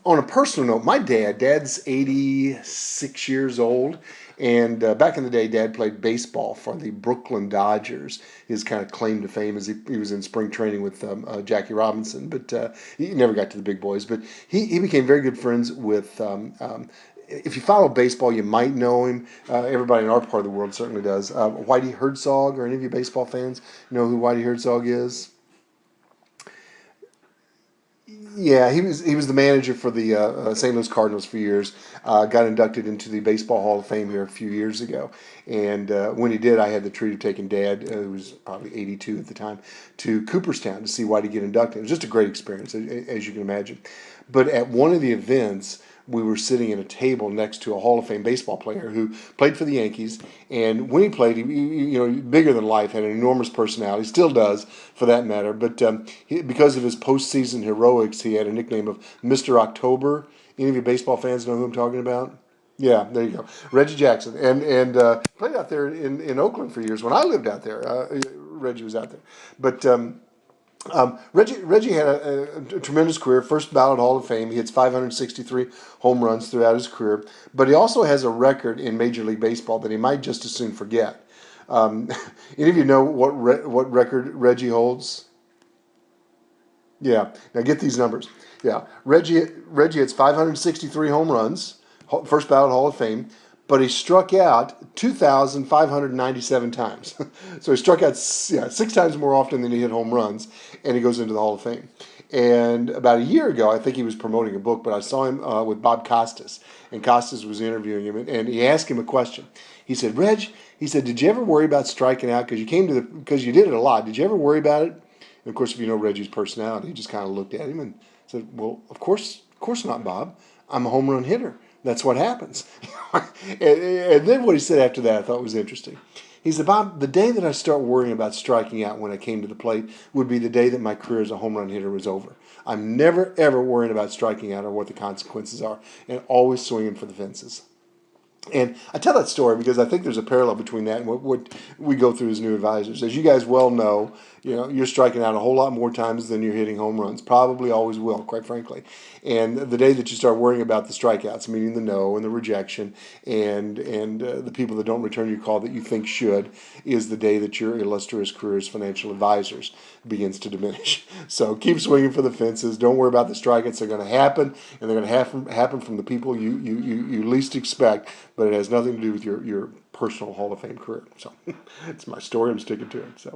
On a personal note, my dad's 86 years old, and back in the day, Dad played baseball for the Brooklyn Dodgers. His kind of claim to fame is he was in spring training with Jackie Robinson, but he never got to the big boys. But he became very good friends with. If you follow baseball, you might know him. Everybody in our part of the world certainly does. Whitey Herzog, or any of you baseball fans know who Whitey Herzog is? Yeah, he was the manager for the St. Louis Cardinals for years. Got inducted into the Baseball Hall of Fame here a few years ago, and when he did, I had the treat of taking Dad, who was probably 82 at the time, to Cooperstown to see why he get inducted. It was just a great experience, as you can imagine. But at one of the events, we were sitting at a table next to a Hall of Fame baseball player who played for the Yankees. And when he played, bigger than life, had an enormous personality, still does for that matter. But because of his postseason heroics, he had a nickname of Mr. October. Any of you baseball fans know who I'm talking about? Yeah, there you go. Reggie Jackson. And played out there in Oakland for years when I lived out there. Reggie was out there. But Reggie had a tremendous career, first ballot Hall of Fame. He hits 563 home runs throughout his career, but he also has a record in Major League Baseball that he might just as soon forget. Um, any of you know what record Reggie holds? Yeah. Now get these numbers. Yeah, Reggie hits 563 home runs, first ballot Hall of Fame, but he struck out 2,597 times. So he struck out 6 times more often than he hit home runs, and he goes into the Hall of Fame. And about a year ago, I think he was promoting a book, but I saw him with Bob Costas, and Costas was interviewing him, and he asked him a question. He said, "Reg," he said, "did you ever worry about striking out? Because you did it a lot. Did you ever worry about it?" And of course, if you know Reggie's personality, he just kind of looked at him and said, "Well, of course not, Bob. I'm a home run hitter. That's what happens." And then what he said after that I thought was interesting. He said, "Bob, the day that I start worrying about striking out when I came to the plate would be the day that my career as a home run hitter was over. I'm never, ever worrying about striking out or what the consequences are, and always swinging for the fences." And I tell that story because I think there's a parallel between that and what we go through as new advisors. As you guys well know, you're striking out a whole lot more times than you're hitting home runs. Probably always will, quite frankly. And the day that you start worrying about the strikeouts, meaning the no and the rejection, and the people that don't return your call that you think should, is the day that your illustrious career as financial advisors begins to diminish. So keep swinging for the fences. Don't worry about the strikeouts. They're going to happen, and they're going to happen from the people you least expect. But it has nothing to do with your personal Hall of Fame career. So it's my story. I'm sticking to it. So.